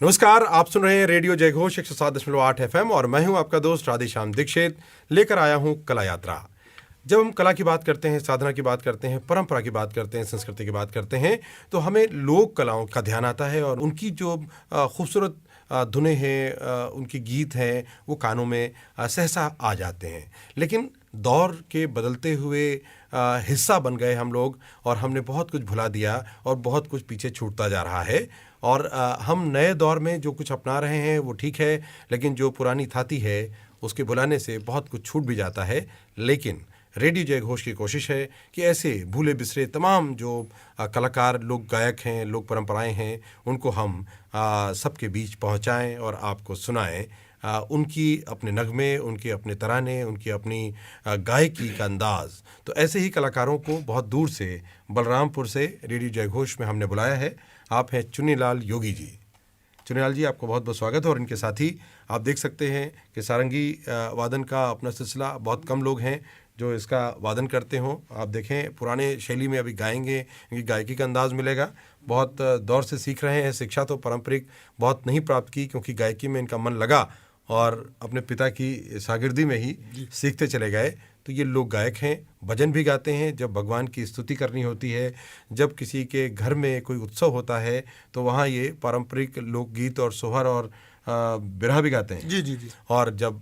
नमस्कार, आप सुन रहे हैं रेडियो जयघोष 107.8 FM और मैं हूं आपका दोस्त राधेश्याम दीक्षित। लेकर आया हूं कला यात्रा। जब हम कला की बात करते हैं, साधना की बात करते हैं, परंपरा की बात करते हैं, संस्कृति की बात करते हैं, तो हमें लोक कलाओं का ध्यान आता है और उनकी जो खूबसूरत धुनें हैं, उनके गीत हैं, वो कानों में सहसा आ जाते हैं। लेकिन दौर के बदलते हुए हिस्सा बन गए हम लोग और हमने बहुत कुछ भुला दिया और बहुत कुछ पीछे छूटता जा रहा है। और हम नए दौर में जो कुछ अपना रहे हैं वो ठीक है, लेकिन जो पुरानी थाती है उसके भुलाने से बहुत कुछ छूट भी जाता है। लेकिन रेडियो जयघोष की कोशिश है कि ऐसे भूले बिसरे तमाम जो कलाकार, लोक गायक हैं, लोक परंपराएं हैं, उनको हम सबके बीच पहुंचाएं और आपको सुनाएं। उनकी अपने नगमे, उनके अपने तराने, उनकी अपनी गायकी का अंदाज। तो ऐसे ही कलाकारों को बहुत दूर से, बलरामपुर से रेडियो जयघोष में हमने बुलाया है। आप हैं चुन्नीलाल योगी जी। चुन्नीलाल जी, आपको बहुत बहुत स्वागत है। और इनके साथ ही आप देख सकते हैं कि सारंगी वादन का अपना सिलसिला, बहुत कम लोग हैं जो इसका वादन करते हों। आप देखें, पुराने शैली में अभी गाएंगे, इनकी गायकी का अंदाज़ मिलेगा। बहुत दौर से सीख रहे हैं। शिक्षा तो पारंपरिक बहुत नहीं प्राप्त की, क्योंकि गायकी में इनका मन लगा और अपने पिता की शागिर्दी में ही सीखते चले गए। तो ये लोग गायक हैं, भजन भी गाते हैं। जब भगवान की स्तुति करनी होती है, जब किसी के घर में कोई उत्सव होता है, तो वहाँ ये पारंपरिक लोकगीत और सोहर और बिरहा भी गाते हैं। जी जी जी। और जब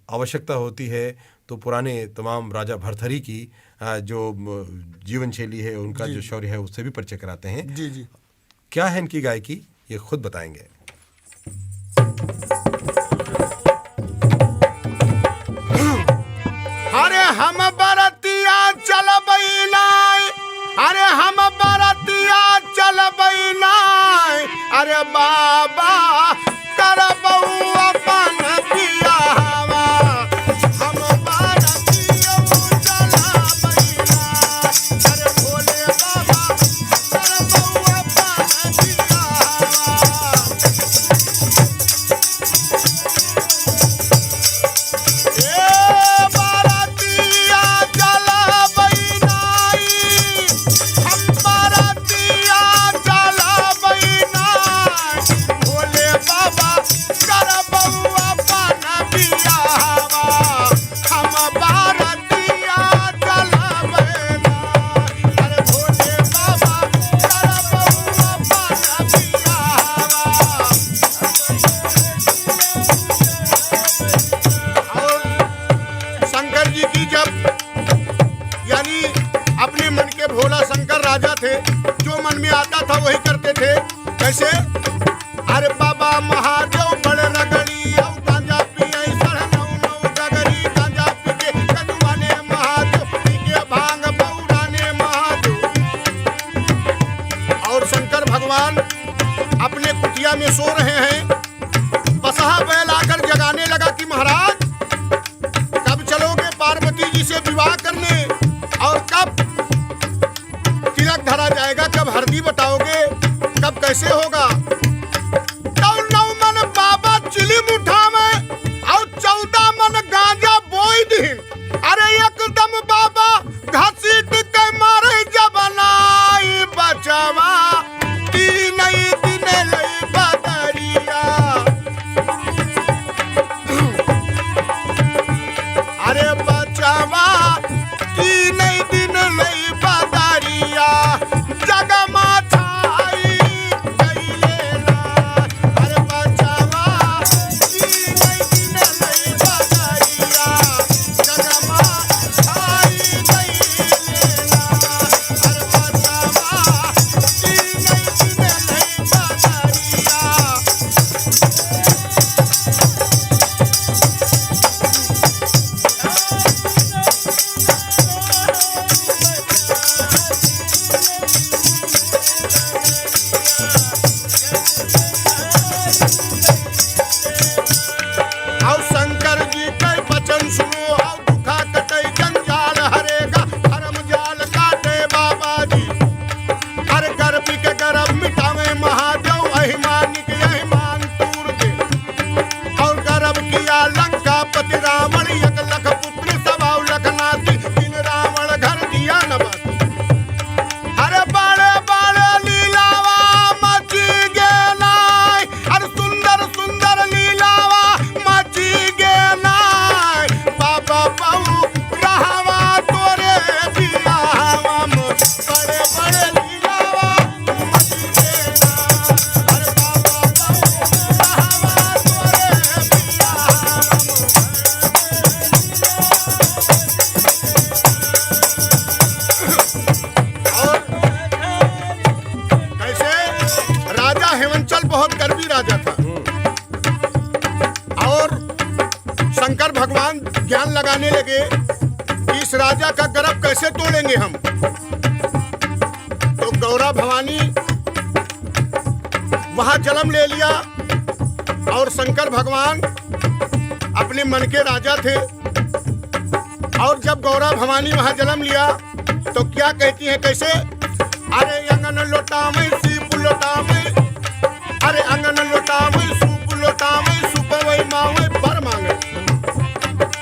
आवश्यकता होती है तो पुराने तमाम राजा भरथरी की जो जीवन शैली है, उनका जो शौर्य है, उससे भी परिचय कराते हैं। जी जी। क्या है इनकी गायकी, ये खुद बताएंगे। अरे हम बरतिया चल बैनाय, अरे हम बरतिया चल बैनाय, अरे बाबा कर बउआ अपन बियाहवा, हम बरतिया चल बैनाय, अरे भोले बाबा कर बउआ अपन बियाहवा। जो मन में आता था वही करते थे। कैसे? अरे बाबा महादेव बड़े रगड़ी औ गांजा पिए सर नौ नौ डगरी, गांजा पी के कदुआने महादेव, पी के भांग बौराने महादेव। और शंकर भगवान अपने कुटिया में सो रहे हैं। बसहा बैल आकर जगाने लगा कि महाराज कब चलोगे पार्वती जी से विवाह करने, और कब तिलक धरा जाएगा, कब हरदी बताओगे, कब कैसे होगा। तो 9 मन बाबा चिलिम उठावे और 14 मन गांजा बोई दिन। अरे एकदम बाबा घसीट के मारे जबनाई बचवा, तीन दिन लई बदरिया। अरे बचवा तीन दिन लई बदरिया, जगमा छाई गईले लगाने लगे कि इस राजा का गर्भ कैसे तोड़ेंगे हम। तो गौरा भवानी वहां जन्म ले लिया और शंकर भगवान अपने मन के राजा थे। और जब गौरा भवानी वहां जन्म लिया तो क्या कहती हैं, कैसे? अरे अंगन लोटावे सीप लोटावे, अरे अंगन लोटावे सूप लोटावे, सुपवई मावे बर मांगे।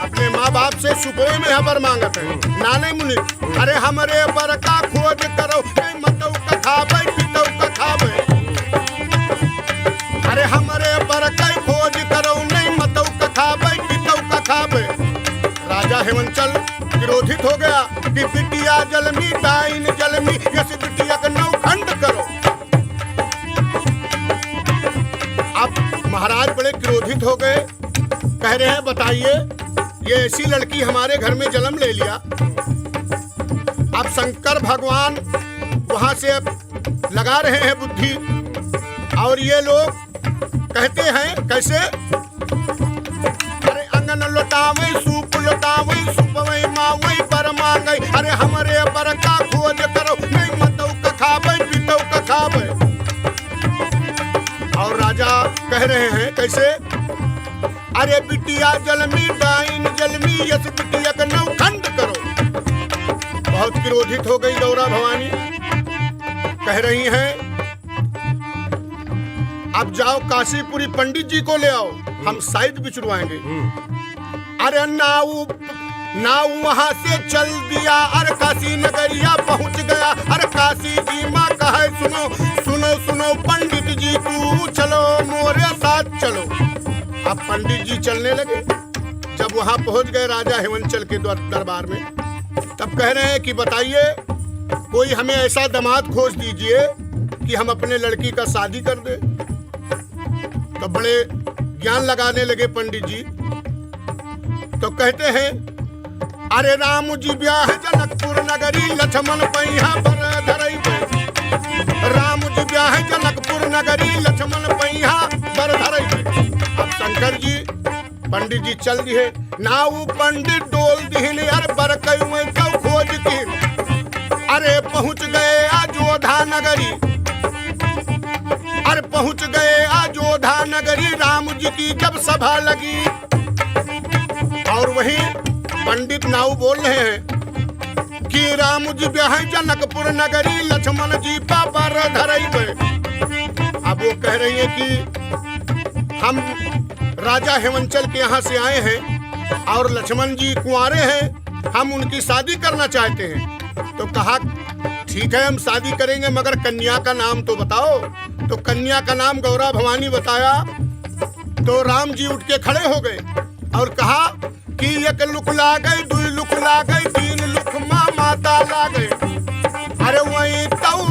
अपने माँ बाप से सुपवे में बर मांगत है नाने मुनि। अरे हमरे बर का खोज करो, मतौ का खावे पितौ का खावे। अरे हमरे बर का खोज करो, नहीं मतौ का खावे पितौ का खावे। राजा हेमंचल क्रोधित हो गया कि बिटिया जलमी डाइन जलमी, यस बिटिया का नौखंड करो। अब महाराज बड़े क्रोधित हो गए, कह रहे हैं बताइए ये ऐसी लड़की हमारे घर में जन्म ले लिया। अब शंकर भगवान वहां से लगा रहे हैं बुद्धि और ये लोग कहते हैं कैसे? अरे अंगन लुटावे सूप लुटावे, सुपवई मावई पर मांगई। अरे हमरे बर का खोज करो, नहीं मतौ का खावे पितौ का खावे। और राजा कह रहे हैं कैसे? अरे बिटिया जलमी डाइन जलमी, यस बिटिया का नौखंड करो। बहुत क्रोधित हो गई गौरा भवानी, कह रही हैं अब जाओ काशीपुरी पंडित जी को ले आओ, हम शायद बिछुड़वाएंगे। अरे नाऊ वहां से चल दिया, अरे काशी नगरिया पहुंच गया। अरे काशी जी माँ कहे सुनो सुनो सुनो पंडित जी तू चलो मोरे साथ चलो। अब पंडित जी चलने लगे। जब वहां पहुंच गए राजा हेमंचल के दरबार में, तब कह रहे हैं कि बताइए कोई हमें ऐसा दामाद खोज दीजिए कि हम अपने लड़की का शादी कर दे। तो बड़े ज्ञान लगाने लगे पंडित जी। तो कहते हैं अरे राम जी ब्याह जनकपुर नगरी, लक्ष्मण पैया बर धरई पे। राम जी ब्याह जनकपुर नगरी, लक्ष्मण पैया बर धरई पे। अब शंकर जी पंडित जी चल दिए, नाऊ पंडित डोल दिहन, अरे बर कई कौ खोज की। अरे पहुंच गए अयोध्या नगरी, अरे पहुंच गए अयोध्या नगरी। राम जी की जब सभा लगी और वही पंडित नाऊ बोल रहे हैं कि राम जी ब्याह जनकपुर नगरी, लक्ष्मण जी पर धरई पे। अब वो कह रही है कि हम राजा हेमंचल के यहाँ से आए हैं और लक्ष्मण जी कुंवारे हैं, हम उनकी शादी करना चाहते हैं। तो कहा ठीक है हम शादी करेंगे, मगर कन्या का नाम तो बताओ। तो कन्या का नाम गौरा भवानी बताया। तो राम जी उठ के खड़े हो गए और कहा कि एक लुक ला गई, दुई लुक ला गई, तीन लुक माँ माता ला गए। अरे वही तऊ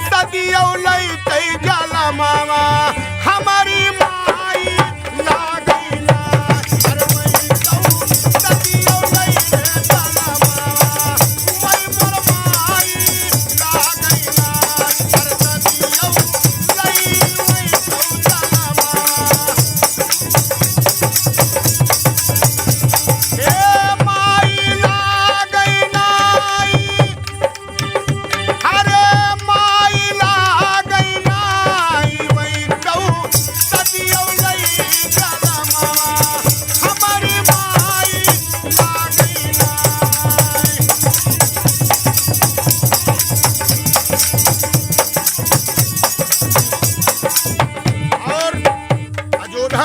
सदियों लई तई जाला मामा, हमारी माई ला गई ना। अरे वही तऊ सदियों लई तई जाला मामा, वही मोर माई ला गई ना। अरे सदियों लई वही तऊ जाला मामा।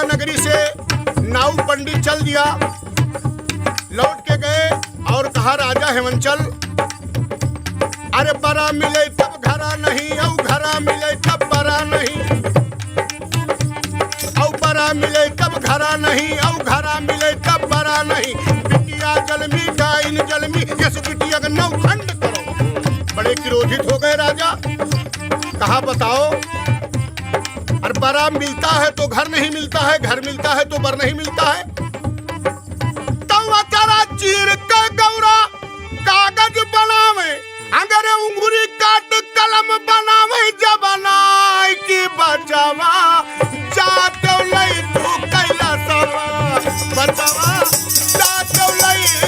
नगरी से नाऊ पंडित चल दिया, लौट के गए और कहा राजा हेमंचल अरे बरा मिले तब घरा नहीं, औ घरा मिले तब बरा नहीं, औ बरा मिले तब घरा नहीं, औ घरा मिले तब बरा नहीं। बिटिया जलमी डाइन जलमी, यस बिटिया का नौखंड करो। बड़े क्रोधित हो गए राजा, कहा बताओ और बरा मिलता है तो घर नहीं मिलता है, घर मिलता है तो बर नहीं मिलता है। तवा करा चीर के गौरा कागज बनावे, अगर उंगली काट कलम बनावे, जबनाई की बचावा जातो लई तू कैला सवा, बचावा जातो लई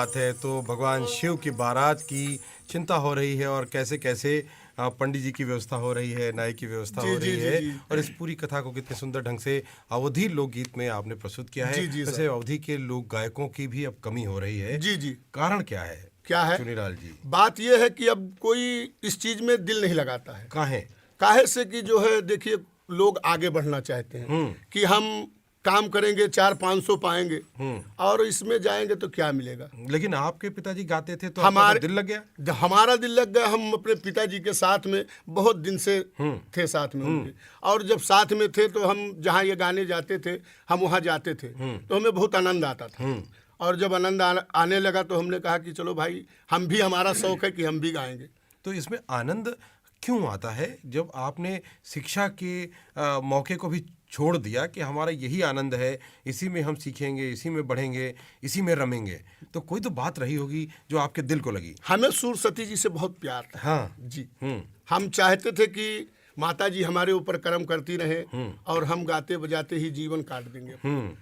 बात है। तो भगवान शिव की बारात की चिंता हो रही है और कैसे कैसे पंडित जी की व्यवस्था हो रही है, नाई की व्यवस्था हो रही है। और इस पूरी कथा को कितने सुंदर ढंग से अवधी लोकगीत में आपने प्रस्तुत किया है। वैसे अवधी के लोक गायकों की भी अब कमी हो रही है। जी जी। कारण क्या है? क्या है चुनीलाल जी? बात यह है कि अब कोई इस चीज में दिल नहीं लगाता है। काहे से कि जो है देखिए, लोग आगे बढ़ना चाहते हैं कि हम काम करेंगे 400-500 पाएंगे और इसमें जाएंगे तो क्या मिलेगा। लेकिन आपके पिताजी गाते थे तो हमारा दिल लग गया। हमारा दिल लग गया। हम अपने पिताजी के साथ में बहुत दिन से थे, साथ में उनके। और जब साथ में थे तो हम जहाँ ये गाने जाते थे हम वहाँ जाते थे तो हमें बहुत आनंद आता था। और जब आनंद आने लगा तो हमने कहा कि चलो भाई, हम भी, हमारा शौक है कि हम भी गाएंगे। तो इसमें आनंद क्यों आता है जब आपने शिक्षा के मौके को भी छोड़ दिया कि हमारा यही आनंद है, इसी में हम सीखेंगे, इसी में बढ़ेंगे, इसी में रमेंगे? तो कोई तो बात रही होगी जो आपके दिल को लगी। हमें सुरसती जी से बहुत प्यार था। हाँ जी। हम चाहते थे कि माता जी हमारे ऊपर कर्म करती रहे और हम गाते बजाते ही जीवन काट देंगे।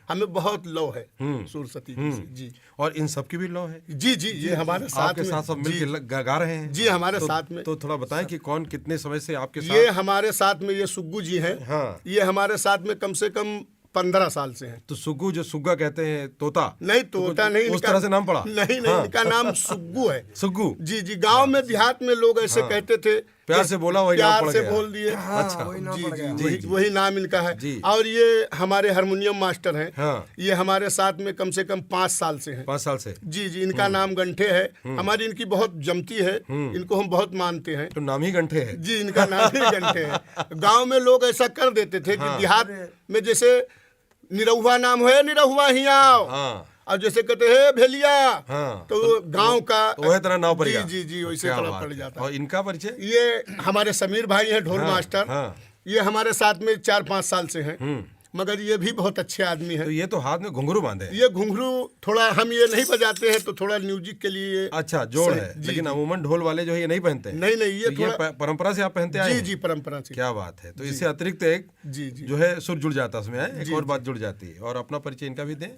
हमें बहुत लौ है सुरसती जी से। जी। और इन सब की भी लौ है? जी जी। ये हमारे साथ में सब मिलकर गा रहे हैं? जी, हमारे साथ में। तो थोड़ा बताएं कि कौन कितने समय से आपके साथ? ये हमारे साथ में ये सुग्गू जी हैं। हाँ। ये हमारे साथ में कम से कम 15 साल से हैं। तो सुग्गू, जो सुग्गा कहते हैं, तोता? नहीं, तोता नहीं। उस तरह से नाम पड़ा? नहीं नहीं, इनका नाम सुग्गू है। सुग्गू? जी जी। गांव में देहात में लोग ऐसे कहते थे, प्यार से बोला, वही नाम पड़ गया। प्यार से बोल दिए। अच्छा। जी, वही नाम इनका है। और ये हमारे हारमोनियम मास्टर हैं। ये हमारे साथ में कम से कम 5 साल से हैं। 5 साल से? जी जी। इनका नाम गंठे है। हमारी इनकी बहुत जमती है, इनको हम बहुत मानते हैं। तो नाम ही गंठे है? जी, इनका नाम ही गंठे है। गाँव में लोग ऐसा कर देते थे कि देहात में जैसे निरहुआ नाम है, निरहुआ ही आओ। और जैसे कहते हैं भेलिया, तो गांव का वही तरह नाव पड़ गया। जी जी, वैसे तरह पड़ जाता है। और इनका परिचय? ये हमारे समीर भाई हैं, ढोल मास्टर। ये हमारे साथ में 4-5 साल से हैं, मगर ये भी बहुत अच्छे आदमी हैं। तो ये तो हाथ में घुंघरू बांधे हैं? ये घुंघरू थोड़ा हम ये नहीं बजाते हैं, तो थोड़ा म्यूजिक के लिए। अच्छा, जोड़ है। लेकिन अमूमन ढोल वाले जो है ये नहीं पहनते? नहीं नहीं, ये तो ये परंपरा से आप पहनते हैं? जी जी, परंपरा से। क्या बात है। तो इससे अतिरिक्त एक जी जी जो है सुर जुड़ जाता है उसमें, एक और बात जुड़ जाती है। और अपना परिचय इनका भी दें।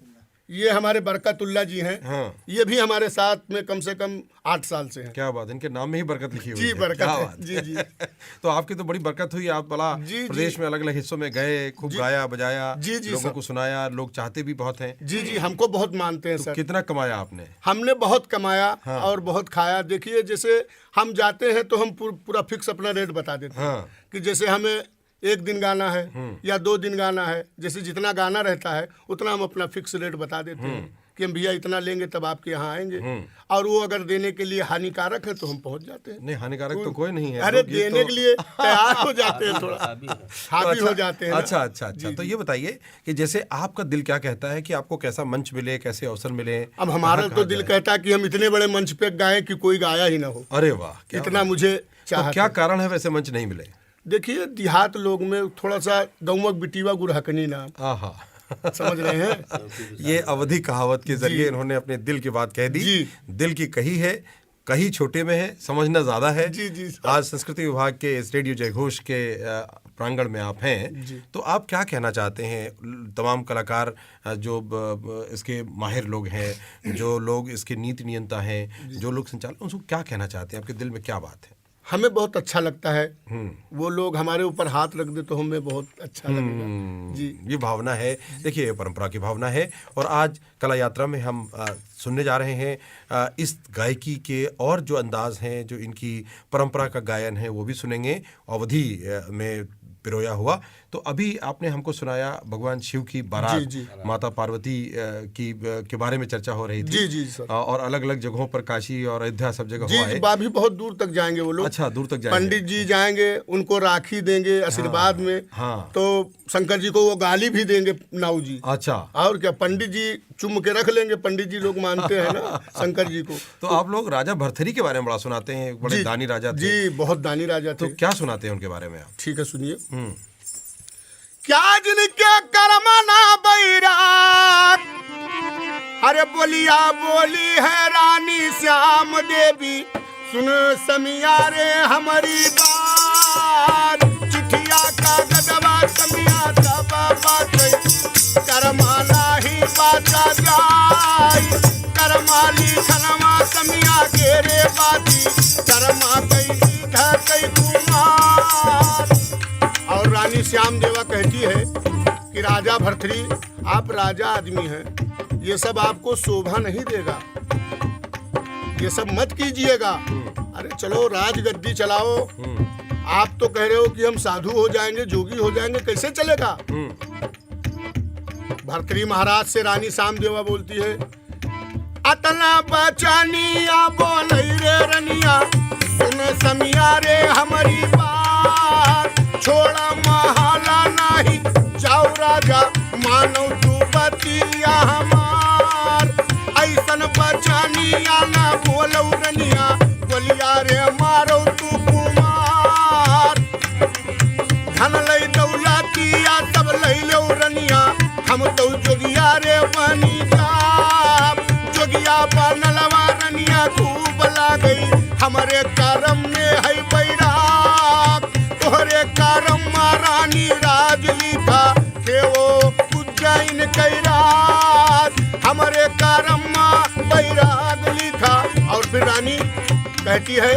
ये हमारे बरकतुल्ला जी हैं। ये भी हमारे साथ में कम से कम 8 साल से हैं। क्या बात, इनके नाम में ही बरकत लिखी हुई है। जी, बरकत है। जी जी। तो आपकी तो बड़ी बरकत हुई। आप बड़ा प्रदेश में अलग अलग हिस्सों में गए, खूब गाया बजाया, लोगों को सुनाया, लोग चाहते भी बहुत हैं। जी जी, हमको बहुत मानते हैं। सर, कितना कमाया आपने? हमने बहुत कमाया और बहुत खाया। देखिए, जैसे हम जाते हैं तो हम पूरा फिक्स अपना रेट बता देते हैं कि जैसे हमें 1 दिन गाना है या 2 दिन गाना है, जैसे जितना गाना रहता है उतना हम अपना फिक्स रेट बता देते हैं कि हम भैया इतना लेंगे तब आपके यहाँ आएंगे। और वो अगर देने के लिए हानिकारक है तो हम पहुँच जाते हैं। नहीं, हानिकारक तो कोई नहीं है। अरे, देने के लिए तैयार हो जाते हैं, थोड़ा हावी हो जाते हैं। अच्छा अच्छा अच्छा। तो ये बताइए कि जैसे आपका दिल क्या कहता है कि आपको कैसा मंच मिले, कैसे अवसर मिले? अब हमारा तो दिल कहता है कि हम इतने बड़े मंच पे गाएं कि कोई गाया ही ना हो। अरे वाह, इतना मुझे चाहत। क्या कारण है वैसे मंच नहीं मिले? देखिए, देहात लोग में थोड़ा सा गौमक बिटिवा गुरहकनी नाम, समझ रहे हैं? ये अवधी कहावत के जरिए इन्होंने अपने दिल की बात कह दी। दिल की कही है, कही छोटे में है, समझना ज्यादा है। जी जी। आज संस्कृति विभाग के इस रेडियो जयघोष के प्रांगण में आप हैं, तो आप क्या कहना चाहते हैं? तमाम कलाकार जो इसके माहिर लोग हैं, जो लोग इसके नीति नियंता हैं, जो लोग संचालक, उनको क्या कहना चाहते हैं? आपके दिल में क्या बात है? हमें बहुत अच्छा लगता है, वो लोग हमारे ऊपर हाथ रख दे तो हमें बहुत अच्छा लगेगा। जी, ये भावना है। देखिए, परंपरा की भावना है। और आज कला यात्रा में हम सुनने जा रहे हैं इस गायकी के और जो अंदाज हैं, जो इनकी परंपरा का गायन है, वो भी सुनेंगे अवधी में पिरोया हुआ। तो अभी आपने हमको सुनाया भगवान शिव की बारात, माता पार्वती के बारे में चर्चा हो रही थी। जी जी सर। और अलग अलग जगहों पर, काशी और अयोध्या सब जगह हुआ है। जी, भी बहुत दूर तक जाएंगे वो लोग। अच्छा, दूर तक जाएंगे। पंडित जी जाएंगे, उनको राखी देंगे आशीर्वाद में। तो शंकर जी को वो गाली भी देंगे, नाऊ जी। अच्छा। और क्या, पंडित जी चुम के रख लेंगे। पंडित जी लोग मानते हैं ना शंकर जी को। तो आप लोग राजा भरथरी के बारे में बड़ा सुनाते हैं, बड़े दानी राजा थे। जी, बहुत दानी राजा थे। तो क्या सुनाते हैं उनके बारे में आप? ठीक है, सुनिए। क्या जिनके कर्म ना बैराग, अरे बोलिया बोली है रानी श्याम देवी, सुन समिया रे हमारी बात। चिठिया का गदवा समिया सब बात, करमाला ही बात जाय, करमाली लिखनवा समिया के रे बाती करमा कई कई कुमार। और रानी श्याम देवा कहती है कि राजा भर्तृहरि आप राजा आदमी हैं, ये सब आपको शोभा नहीं देगा, ये सब मत कीजिएगा। अरे चलो राजगद्दी चलाओ। आप तो कह रहे हो कि हम साधु हो जाएंगे, जोगी हो जाएंगे, कैसे चलेगा? भर्तृहरि महाराज से रानी श्याम देवा बोलती है, अतना बचानिया बोल रे रनिया सुन समिया रे हमारी बात, छोड़ा महाला नहीं जाओ राजा मानो तू बतिया हमार, ऐसन बचानिया ना बोलो रनिया बोलिया रे मारो तू कुमार। धन लई दौलतिया सब लई लो रनिया हम तो जोगिया रे बनी जा, जोगिया बनलवा रनिया खूब लागई हमारे करम में है बैराग, तोहरे करम रानी राज लिखा के वो उज्जैन कैराज, हमारे करम बैराग लिखा। और फिर रानी कहती है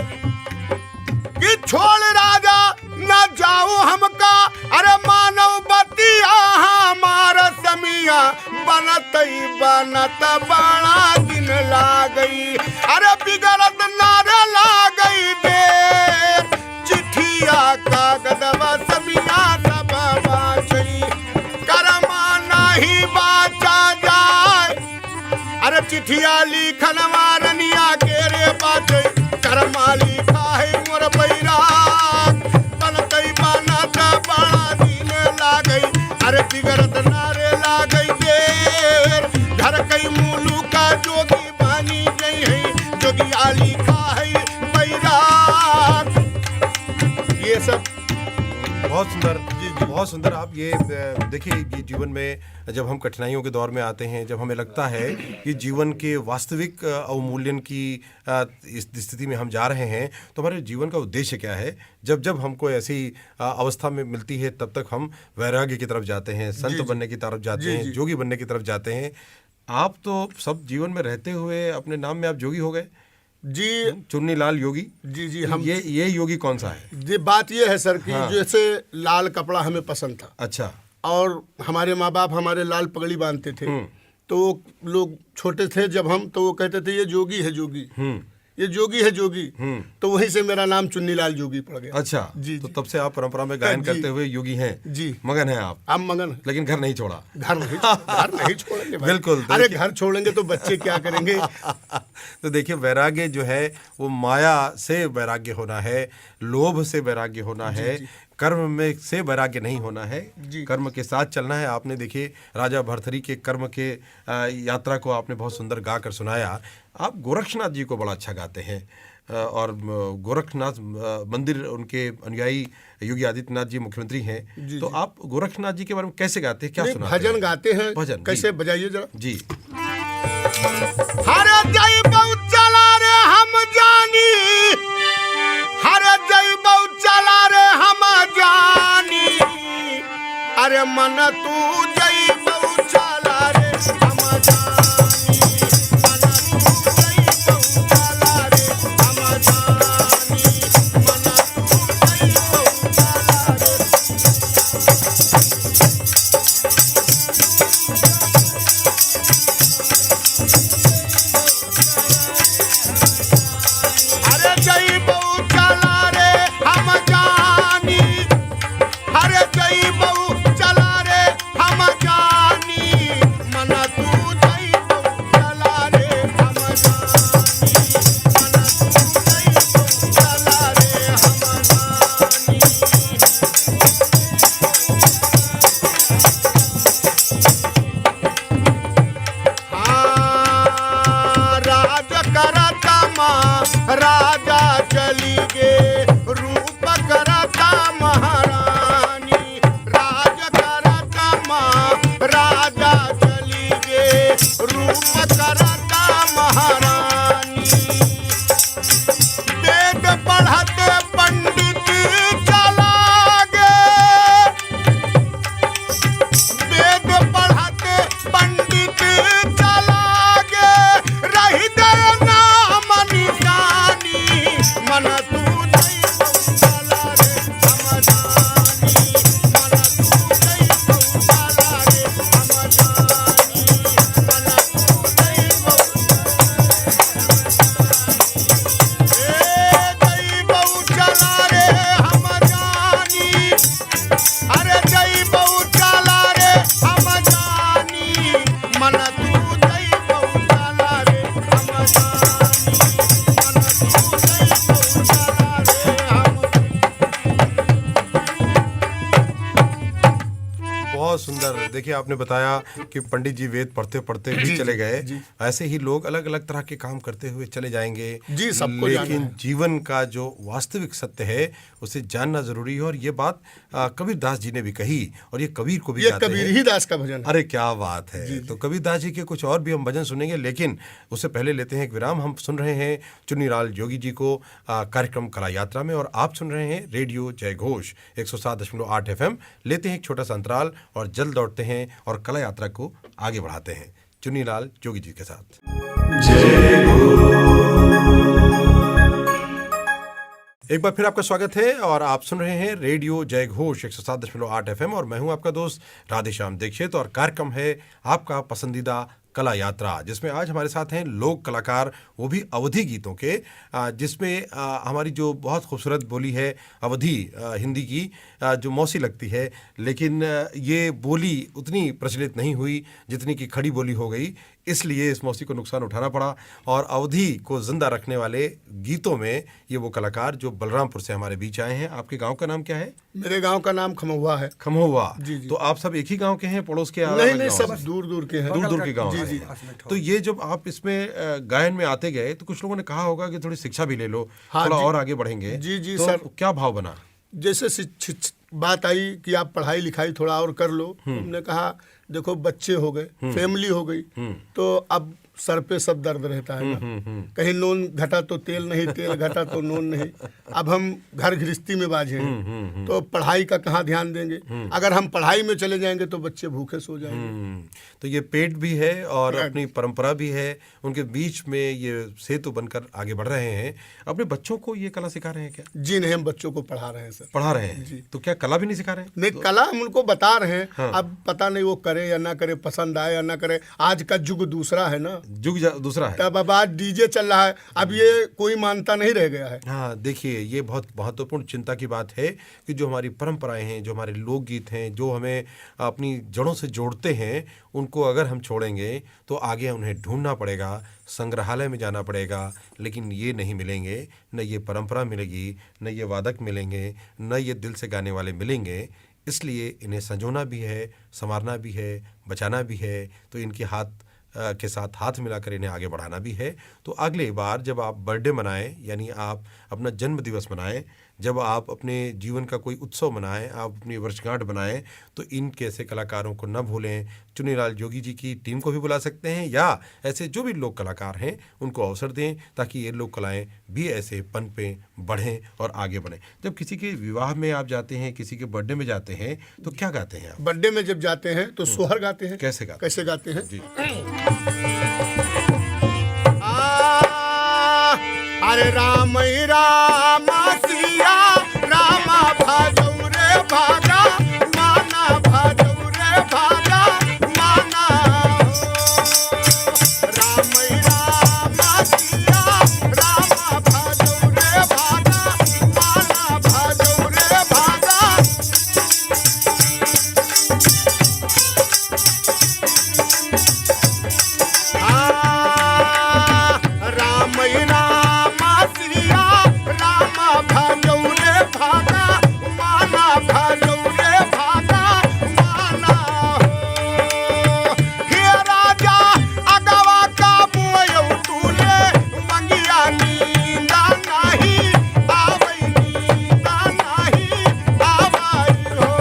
कि छोड़ राजा न जाओ हमका, अरे मानव बतिया हमारा समिया बनतई बनत बड़ा दिन लागई, अरे बिगड़त नारे लागई देर, चिट्ठिया कागदवा समिया सब बाचई करमा नहीं बाचा जाए, अरे चिट्ठिया लिखनवा रनिया के रे बाचई करमा लिखा है मोर बैराग, बनतई बनत बड़ा दिन लागई, अरे बिगड़त नारे लागई देर, घर कई मुलू का जोगी बनी गई है, जोगिया लिखा है बैराग। ये सब बहुत सुंदर जी, बहुत सुंदर। आप ये देखिए, ये जीवन में जब हम कठिनाइयों के दौर में आते हैं, जब हमें लगता है कि जीवन के वास्तविक अवमूल्यन की इस स्थिति में हम जा रहे हैं, तो हमारे जीवन का उद्देश्य क्या है? जब जब हमको ऐसी अवस्था में मिलती है, तब तक हम वैराग्य की तरफ जाते हैं, संत बनने की तरफ जाते हैं, जोगी बनने की तरफ जाते हैं। आप तो सब जीवन में रहते हुए अपने नाम में आप जोगी हो गए जी, चुन्नीलाल योगी। जी जी, हम ये योगी कौन सा है? ये बात ये है सर कि जैसे लाल कपड़ा हमें पसंद था, अच्छा, और हमारे माँ बाप हमारे लाल पगड़ी बांधते थे, तो वो लोग छोटे थे जब हम, तो वो कहते थे ये जोगी है जोगी, ये जोगी है जोगी, तो वहीं से मेरा नाम चुन्नीलाल जोगी पड़ गया। अच्छा जी, तो तब से आप परंपरा में गायन करते हुए योगी हैं जी, मगन हैं आप मगन, लेकिन घर नहीं छोड़ा। घर नहीं छोड़ेंगे भाई। बिल्कुल। अरे घर छोड़ेंगे तो बच्चे क्या करेंगे? तो देखिए, वैराग्य जो है वो माया से वैराग्य होना है, लोभ से वैराग्य होना है, कर्म में से वैराग्य नहीं होना है, कर्म के साथ चलना है। आपने देखिए राजा भर्तृहरि के कर्म के यात्रा को आपने बहुत सुंदर गा कर सुनाया। आप गोरक्षनाथ जी को बड़ा अच्छा गाते हैं, और गोरखनाथ मंदिर उनके अनुयायी योगी आदित्यनाथ जी मुख्यमंत्री हैं, तो आप गोरखनाथ जी के बारे में कैसे गाते हैं, क्या सुनाते हैं? भजन गाते हैं। भजन कैसे बजाइए जरा जी। हरे जय बहुत चला रे हम जानी, हरे जय बहुत चला रे हम जानी, अरे मन तू जय बहुत चला रे हम जानी, मन तू जय बहुत चला रे हम जानी, मन तू जय बहुत चला रे। हरे जय बहुत चला रे हम जानी, हरे जय बहुत चला रे रे हम जानी, अरे जई बहुत चला रे हम जानी, मन तू जई बहुत चला रे हम जानी, मन तू जई बहुत चला रे हम। बहुत सुंदर। देखिए, आपने बताया कि पंडित जी वेद पढ़ते पढ़ते भी चले गए, ऐसे ही लोग अलग अलग तरह के काम करते हुए चले जाएंगे जी, सबको जाना लेकिन है। जीवन का जो वास्तविक सत्य है उसे जानना जरूरी है। और ये बात कबीर दास जी ने भी कही, और ये कबीर को भी ये गाते कबीर हैं। ही दास का भजन है। अरे क्या बात है। तो कबीर दास जी के कुछ और भी हम भजन सुनेंगे, लेकिन उससे पहले लेते हैं एक विराम। हम सुन रहे हैं चुन्नीलाल जोगी जी को कार्यक्रम कला यात्रा में, और आप सुन रहे हैं रेडियो जय घोष 107.8 FM। लेते हैं एक छोटा सा अंतराल और जल्द लौटते हैं और कला यात्रा को आगे बढ़ाते हैं चुन्नीलाल जोगी जी के साथ। एक बार फिर आपका स्वागत है और आप सुन रहे हैं रेडियो जय घोष 107.8 FM और मैं हूं आपका दोस्त राधेश्याम दीक्षित। और कार्यक्रम है आपका पसंदीदा कला यात्रा, जिसमें आज हमारे साथ हैं लोक कलाकार, वो भी अवधी गीतों के, जिसमें हमारी जो बहुत खूबसूरत बोली है अवधी हिंदी की, जो मौसी लगती है, लेकिन ये बोली उतनी प्रचलित नहीं हुई जितनी कि खड़ी बोली हो गई, इसलिए इस मौसी को नुकसान उठाना पड़ा। और अवधी को जिंदा रखने वाले गीतों में ये वो कलाकार जो बलरामपुर से हमारे बीच आए हैं। आपके गांव का नाम क्या है? मेरे गांव का नाम खमहुआ है। खमहुआ। जी, जी। तो आप सब एक ही गांव के हैं, पड़ोस के? नहीं नहीं, सब दूर दूर के हैं। दूर दूर के गांव जी, हैं। जी। तो ये जब आप इसमें गायन में आते गए तो कुछ लोगों ने कहा होगा कि थोड़ी शिक्षा भी ले लो, हाँ, थोड़ा जी। और आगे बढ़ेंगे। जी, जी, तो सर। क्या भाव बना? जैसे बात आई कि आप पढ़ाई लिखाई थोड़ा और कर लो, हमने कहा देखो बच्चे हो गए, फैमिली हो गई, तो अब सर पे सब दर्द रहता है ना। कहीं नून घटा तो तेल नहीं, तेल घटा तो नून नहीं। अब हम घर गृहस्थी में बाझे हैं, तो पढ़ाई का कहाँ ध्यान देंगे? अगर हम पढ़ाई में चले जाएंगे तो बच्चे भूखे सो जाएंगे। तो ये पेट भी है और अपनी परंपरा भी है, उनके बीच में ये सेतु बनकर आगे बढ़ रहे हैं। अपने बच्चों को ये कला सिखा रहे हैं क्या? जी नहीं, हम बच्चों को पढ़ा रहे हैं सर। पढ़ा रहे हैं? तो क्या कला भी नहीं सिखा रहे हैं? नहीं, कला हम उनको बता रहे हैं। अब पता नहीं वो करे या ना करे, पसंद आए या ना करे। आज का युग दूसरा है ना, युग दूसरा है। तब अब आज डीजे चल रहा है, अब ये कोई मानता नहीं रह गया है। हाँ, देखिए, ये बहुत महत्वपूर्ण चिंता की बात है कि जो हमारी परंपराएं हैं, जो हमारे लोकगीत हैं, जो हमें अपनी जड़ों से जोड़ते हैं, उनको अगर हम छोड़ेंगे तो आगे उन्हें ढूंढना पड़ेगा, संग्रहालय में जाना पड़ेगा, लेकिन ये नहीं मिलेंगे। न ये परंपरा मिलेगी, न ये वादक मिलेंगे, न ये दिल से गाने वाले मिलेंगे। इसलिए इन्हें संजोना भी है, संवारना भी है, बचाना भी है। तो इनके हाथ के साथ हाथ मिलाकर इन्हें आगे बढ़ाना भी है। तो अगले बार जब आप बर्थडे मनाएं, यानी आप अपना जन्म दिवस मनाएं, जब आप अपने जीवन का कोई उत्सव मनाएं, आप अपनी वर्षगांठ बनाएं, तो इन कैसे कलाकारों को न भूलें। चुन्नीलाल जोगी जी की टीम को भी बुला सकते हैं, या ऐसे जो भी लोक कलाकार हैं उनको अवसर दें, ताकि ये लोक कलाएं भी ऐसे पनपें, बढ़ें और आगे बढ़ें। जब किसी के विवाह में आप जाते हैं, किसी के बर्थडे में जाते हैं, तो क्या गाते हैं आप? बर्थडे में जब जाते हैं तो सोहर गाते हैं। कैसे गाते हैं? जी। अरे राम राम सिया रामा भाजौ रे भागा, माना भाजौ रे भागा, माना राम राम सिया रामा भाजौ रे भागा, माना भाजौ रे भागा। राम राम सिया रामा भाजौ रे भागा, माना भाजौ रे भागा, माना हे राजा अगवा का बुयौ तूले, मंगिया नींदा नहीं आवै, नींदा नहीं आवै हो।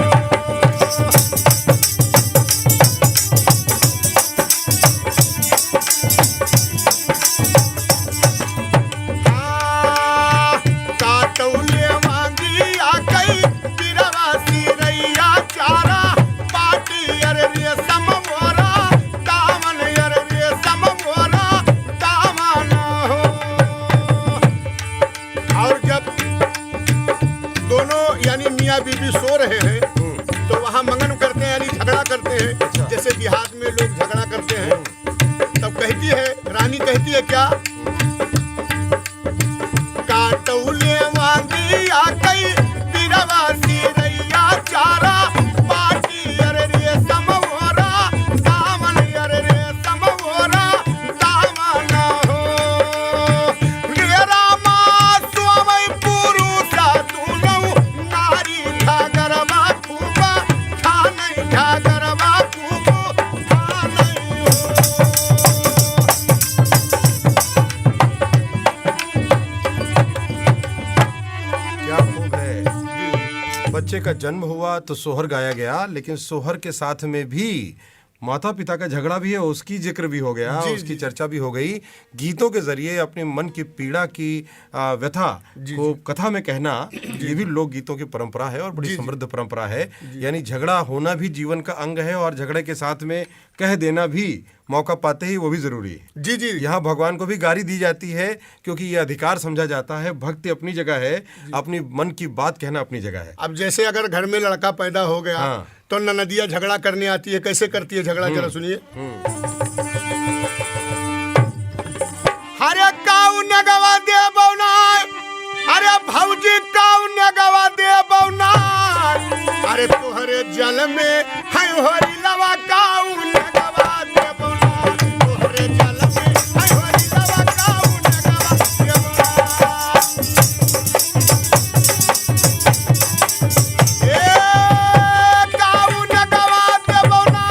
काटौले वांगी आ गई बिरवा सिरैया चारा, पाटी अरे रे समोरा दामन, अरे रे समोरा दामन हो। और जब दोनों यानी मियाँ बीबी सो रहे हैं तो वहाँ मंगन करते हैं, यानी झगड़ा करते हैं। जैसे देहात में लोग झगड़ा करते हैं, तब कहती है रानी, कहती है क्या? काटौले वांगी आ क्या खूब है। बच्चे का जन्म हुआ तो सोहर गाया गया, लेकिन सोहर के साथ में भी माता पिता का झगड़ा भी है, उसकी जिक्र भी हो गया, उसकी चर्चा भी हो गई। गीतों के जरिए अपने मन की पीड़ा की व्यथा को कथा में कहना, ये भी लोक गीतों की परंपरा है और बड़ी समृद्ध परंपरा है। यानी झगड़ा होना भी जीवन का अंग है और झगड़े के साथ में कह देना भी मौका पाते ही वो भी जरूरी है। जी जी। यहाँ भगवान को भी गाली दी जाती है क्योंकि ये अधिकार समझा जाता है। भक्ति अपनी जगह है, अपनी मन की बात कहना अपनी जगह है। अब जैसे अगर घर में लड़का पैदा हो गया, हाँ। तो ननदिया झगड़ा करने आती है। कैसे करती है झगड़ा, जरा सुनिए। अरे काऊ नगवा दे बौना, अरे भौजी काऊ नगवा दे बौना, अरे तोहरे जल में है होरी लवा काऊ नगवा दे बौना, तोहरे जल में है होरी लवा काऊ नगवा दे बौना। ए काऊ नगवा दे बौना।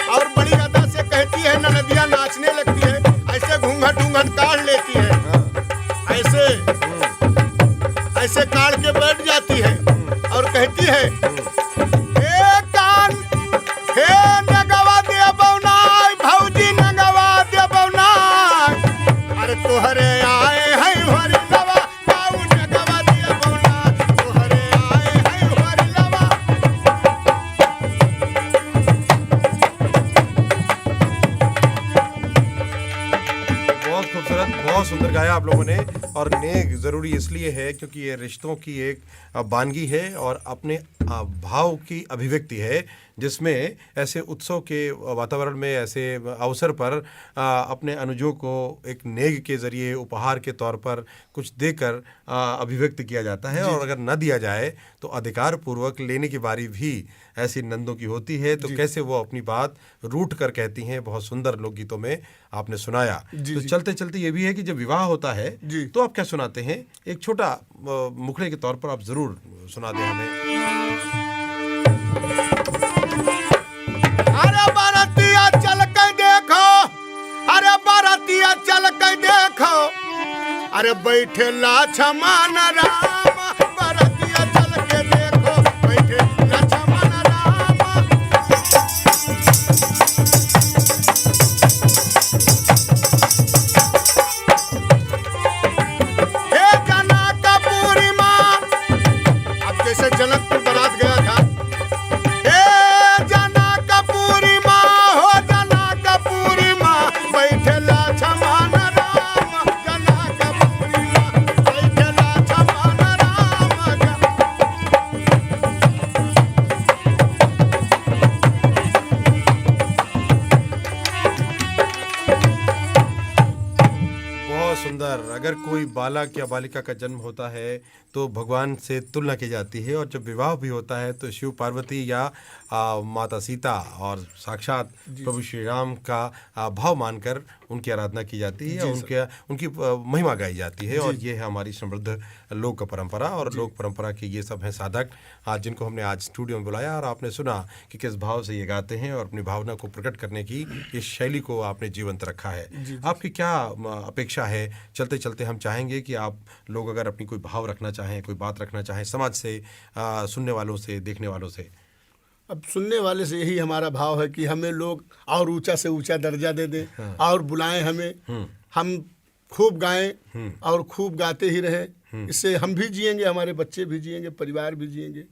और बड़ी अदा से कहती है, ननदिया नाचने लगती है, ऐसे घूंघट घूंघट काट लेती है, ऐसे काट के बैठ जाती है और कहती है, ए कान हे नगवा दे बौना, भौजी नगवा दे बौना, अरे तोहरे आए हैं हरी लवा काऊ नगवा दे बौना, तोहरे आए हैं हरी लवा। बहुत खूबसूरत, बहुत सुंदर गाया आप लोगों ने। और नेग ज़रूरी इसलिए है क्योंकि ये रिश्तों की एक वानगी है और अपने भाव की अभिव्यक्ति है, जिसमें ऐसे उत्सव के वातावरण में, ऐसे अवसर पर अपने अनुजों को एक नेग के ज़रिए उपहार के तौर पर कुछ देकर अभिव्यक्त किया जाता है। और अगर न दिया जाए तो अधिकार पूर्वक लेने की बारी भी ऐसी नंदों की होती है। तो कैसे वो अपनी बात रूठ कर कहती हैं, बहुत सुंदर लोकगीतों में आपने सुनाया। तो चलते चलते ये भी है कि जब विवाह होता है तो आप क्या सुनाते हैं? एक छोटा मुखड़े के तौर पर आप जरूर सुना दें हमें। अरे बारातिया चल के देखो, अरे बारातिया चल के देखो, अरे बैठे लक्ष्मण राम, बारातिया चल के देखो, बैठे लक्ष्मण राम। हे जनकपुरी माँ, अब जैसे जनकपुर बारात गया था, हे जनकपुरी माँ, हो जनकपुरी माँ, बैठे लक्ष्मण राम, जनकपुरी माँ, बैठे लक्ष्मण राम। बहुत सुंदर। अगर कोई बालक या बालिका का जन्म होता है तो भगवान से तुलना की जाती है, और जब विवाह भी होता है तो शिव पार्वती या माता सीता और साक्षात प्रभु श्री राम का भाव मानकर उनकी आराधना की जाती है, उनकी महिमा गाई जाती है। और ये है हमारी समृद्ध लोक परंपरा। और लोक परंपरा के ये सब हैं साधक, जिनको हमने आज स्टूडियो में बुलाया, और आपने सुना कि किस भाव से ये गाते हैं और अपनी भावना को प्रकट करने की इस शैली को आपने जीवंत रखा है। आपकी क्या अपेक्षा है? चलते चलते हम चाहेंगे कि आप लोग अगर अपनी कोई भाव रखना चाहें, कोई बात रखना चाहें समाज से, सुनने वालों से, देखने वालों से। अब सुनने वाले से यही हमारा भाव है कि हमें लोग और ऊंचा से ऊंचा दर्जा दे दें, और बुलाएं हमें, हम खूब गाएं और खूब गाते ही रहें। इससे हम भी जिएंगे, हमारे बच्चे भी जिएंगे, परिवार भी जिएंगे।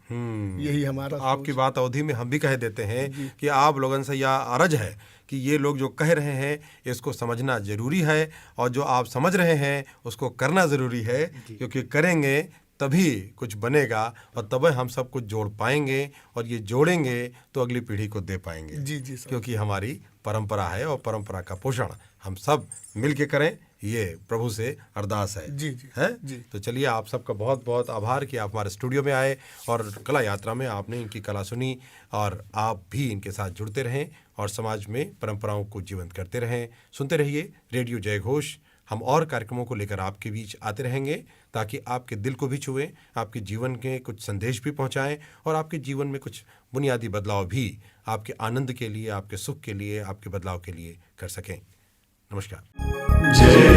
यही हमारा आपकी बात अवधि में हम भी कह देते हैं कि आप लोगों से यह अर्ज है कि ये लोग जो कह रहे हैं इसको समझना ज़रूरी है, और जो आप समझ रहे हैं उसको करना ज़रूरी है, क्योंकि करेंगे तभी कुछ बनेगा, और तब हम सब कुछ जोड़ पाएंगे, और ये जोड़ेंगे तो अगली पीढ़ी को दे पाएंगे। जी जी सर। क्योंकि हमारी परंपरा है, और परंपरा का पोषण हम सब मिल के करें, ये प्रभु से अरदास है। जी जी है जी। तो चलिए, आप सबका बहुत बहुत आभार कि आप हमारे स्टूडियो में आए और कला यात्रा में आपने इनकी कला सुनी, और आप भी इनके साथ जुड़ते रहें और समाज में परंपराओं को जीवंत करते रहें। सुनते रहिए रेडियो जय घोष। हम और कार्यक्रमों को लेकर आपके बीच आते रहेंगे, ताकि आपके दिल को भी छुएं, आपके जीवन के कुछ संदेश भी पहुंचाएं, और आपके जीवन में कुछ बुनियादी बदलाव भी आपके आनंद के लिए, आपके सुख के लिए, आपके बदलाव के लिए कर सकें। नमस्कार। जय